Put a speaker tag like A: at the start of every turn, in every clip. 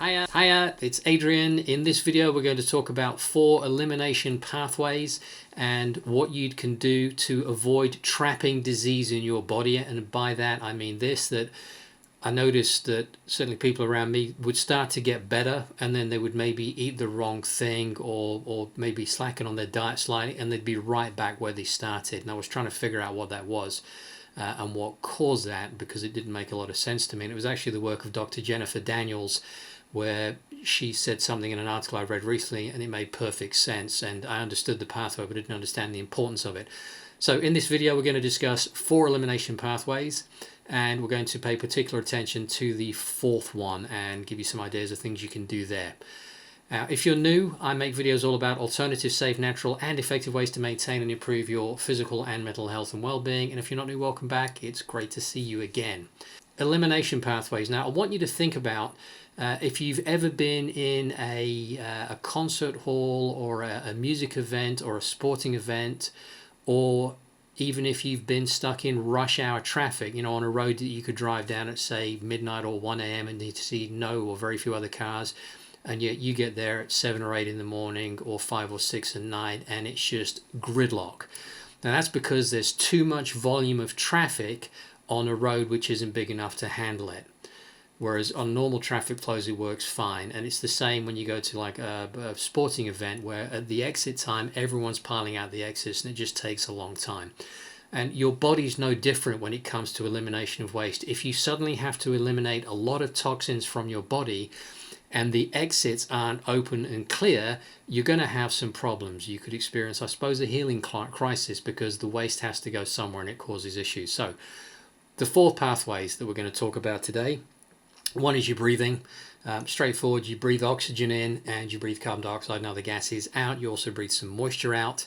A: Hiya, it's Adrian. In this video we're going to talk about 4 elimination pathways and what you can do to avoid trapping disease in your body. And by that I mean that I noticed that certainly people around me would start to get better, and then they would maybe eat the wrong thing or maybe slacken on their diet slightly, and they'd be right back where they started. And I was trying to figure out what that was. And what caused that, because it didn't make a lot of sense to me. And it was actually the work of Dr. Jennifer Daniels, where she said something in an article I read recently and it made perfect sense, and I understood the pathway but didn't understand the importance of it. So in this video we're going to discuss 4 elimination pathways, and we're going to pay particular attention to the 4th one and give you some ideas of things you can do there. Now, if you're new, I make videos all about alternative, safe, natural and effective ways to maintain and improve your physical and mental health and well-being. And if you're not new, welcome back. It's great to see you again. Elimination pathways. Now, I want you to think about if you've ever been in a concert hall or a music event or a sporting event, or even if you've been stuck in rush hour traffic, on a road that you could drive down at, say, midnight or 1 a.m. and need to see no or very few other cars, and yet you get there at 7 or 8 in the morning or 5 or 6 at night and it's just gridlock. Now that's because there's too much volume of traffic on a road which isn't big enough to handle it. Whereas on normal traffic flows it works fine. And it's the same when you go to like a sporting event where at the exit time everyone's piling out the exits and it just takes a long time. And your body's no different when it comes to elimination of waste. If you suddenly have to eliminate a lot of toxins from your body and the exits aren't open and clear, you're going to have some problems. You could experience, I suppose, a healing crisis, because the waste has to go somewhere and it causes issues. So the 4 pathways that we're going to talk about today. One is your breathing. Straightforward. You breathe oxygen in and you breathe carbon dioxide and other gases out. You also breathe some moisture out.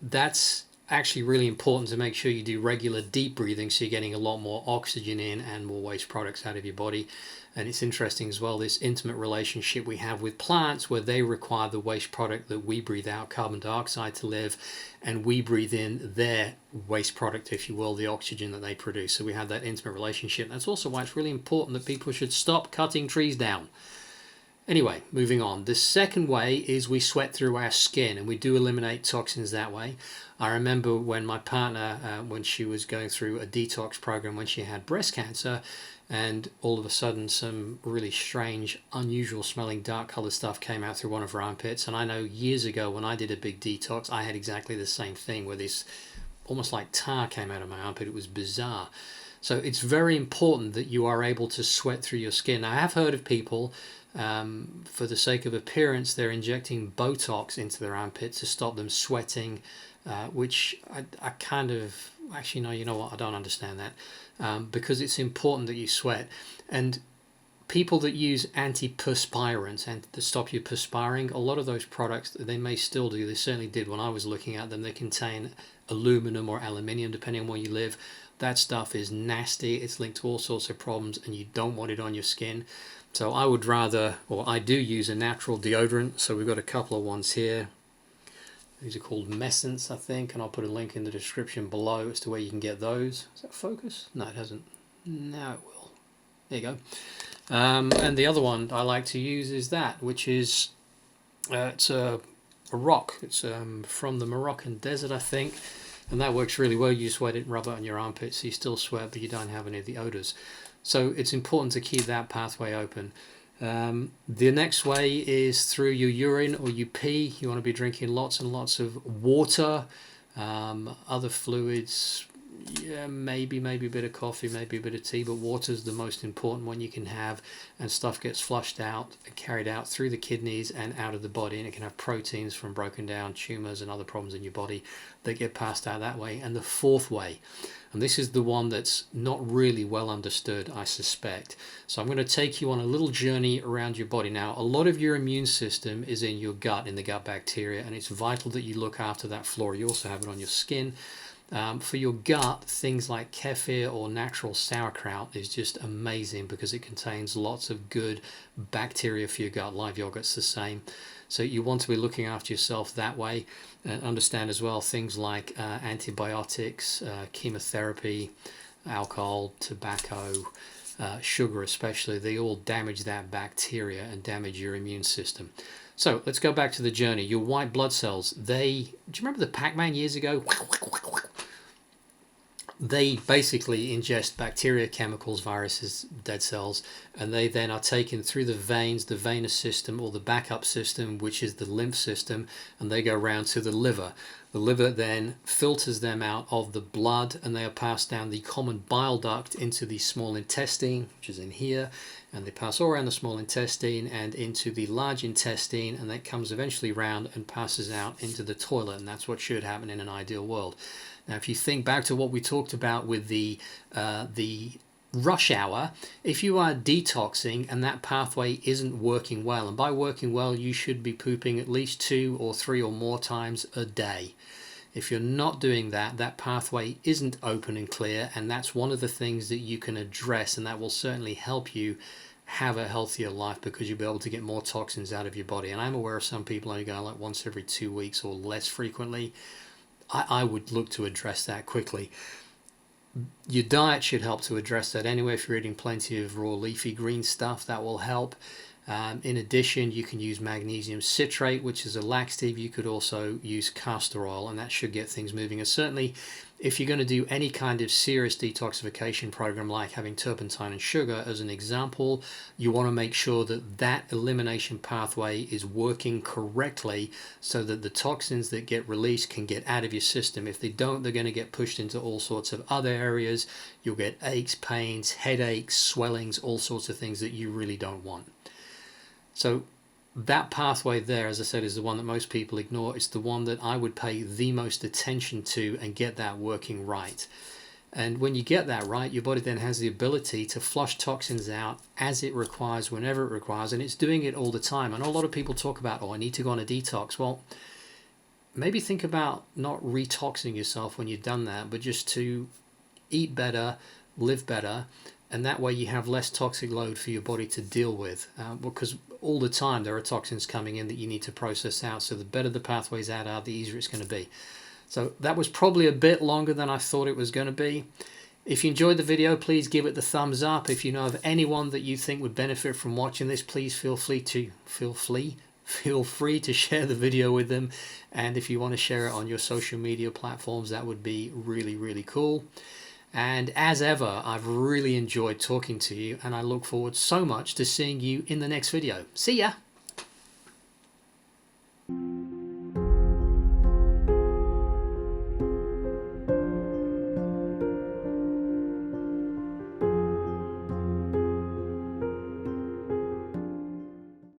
A: That's actually really important to make sure you do regular deep breathing, so you're getting a lot more oxygen in and more waste products out of your body. And it's interesting as well, this intimate relationship we have with plants, where they require the waste product that we breathe out, carbon dioxide, to live, and we breathe in their waste product, if you will, the oxygen that they produce. So we have that intimate relationship. That's also why it's really important that people should stop cutting trees down. Anyway, moving on. The second way is we sweat through our skin, and we do eliminate toxins that way. I remember when my partner, when she was going through a detox program when she had breast cancer, and all of a sudden some really strange, unusual smelling dark colored stuff came out through one of her armpits. And I know years ago when I did a big detox, I had exactly the same thing, where this almost like tar came out of my armpit. It was bizarre. So it's very important that you are able to sweat through your skin. Now, I have heard of people, for the sake of appearance, they're injecting Botox into their armpits to stop them sweating, which I kind of, actually, no, you know what, I don't understand that, because it's important that you sweat. And people that use antiperspirants and to stop you perspiring, a lot of those products, they may still do, they certainly did when I was looking at them, they contain aluminum or aluminium depending on where you live. That stuff is nasty. It's linked to all sorts of problems and you don't want it on your skin. So I would rather, or I do use a natural deodorant. So we've got a couple of ones here. These are called Messence, I think, and I'll put a link in the description below as to where you can get those. Does that focus? No, it hasn't. Now it will. There you go. And the other one I like to use is that, which is, it's a rock. It's from the Moroccan desert, I think. And that works really well. You sweat it, rub it on your armpits, so you still sweat, but you don't have any of the odors. So it's important to keep that pathway open. The next way is through your urine or you pee. You want to be drinking lots and lots of water, other fluids. Yeah, maybe a bit of coffee, maybe a bit of tea, but water's the most important one you can have, and stuff gets flushed out and carried out through the kidneys and out of the body, and it can have proteins from broken down tumors and other problems in your body that get passed out that way. And the 4th way, and this is the one that's not really well understood, I suspect. So I'm going to take you on a little journey around your body. Now, a lot of your immune system is in your gut, in the gut bacteria, and it's vital that you look after that flora. You also have it on your skin. For your gut, things like kefir or natural sauerkraut is just amazing, because it contains lots of good bacteria for your gut. Live yogurt's the same. So you want to be looking after yourself that way, and understand as well things like antibiotics, chemotherapy, alcohol, tobacco, sugar especially, they all damage that bacteria and damage your immune system. So let's go back to the journey. Your white blood cells, do you remember the Pac-Man years ago? They basically ingest bacteria, chemicals, viruses, dead cells, and they then are taken through the veins, the venous system, or the backup system, which is the lymph system, and they go round to the liver. The liver then filters them out of the blood, and they are passed down the common bile duct into the small intestine, which is in here, and they pass all around the small intestine and into the large intestine, and that comes eventually round and passes out into the toilet, and that's what should happen in an ideal world. Now, if you think back to what we talked about with the rush hour, if you are detoxing and that pathway isn't working well, and by working well, you should be pooping at least 2 or 3 or more times a day. If you're not doing that, that pathway isn't open and clear, and that's one of the things that you can address, and that will certainly help you have a healthier life because you'll be able to get more toxins out of your body. And I'm aware of some people only go like once every 2 weeks or less frequently. I would look to address that quickly. Your diet should help to address that anyway. If you're eating plenty of raw leafy green stuff, that will help. In addition, you can use magnesium citrate, which is a laxative. You could also use castor oil, and that should get things moving. And certainly, if you're going to do any kind of serious detoxification program, like having turpentine and sugar as an example, you want to make sure that that elimination pathway is working correctly so that the toxins that get released can get out of your system. If they don't, they're going to get pushed into all sorts of other areas. You'll get aches, pains, headaches, swellings, all sorts of things that you really don't want. So that pathway there, as I said, is the one that most people ignore. It's the one that I would pay the most attention to and get that working right. And when you get that right, your body then has the ability to flush toxins out as it requires, whenever it requires, and it's doing it all the time. I know a lot of people talk about, oh, I need to go on a detox. Well, maybe think about not retoxing yourself when you've done that, but just to eat better, live better, and that way you have less toxic load for your body to deal with, because all the time there are toxins coming in that you need to process out. So the better the pathways out are, the easier it's going to be. So that was probably a bit longer than I thought it was going to be. If you enjoyed the video, please give it the thumbs up. If you know of anyone that you think would benefit from watching this, please feel free to share the video with them. And if you want to share it on your social media platforms, that would be really, really cool. And as ever, I've really enjoyed talking to you, and I look forward so much to seeing you in the next video. See ya!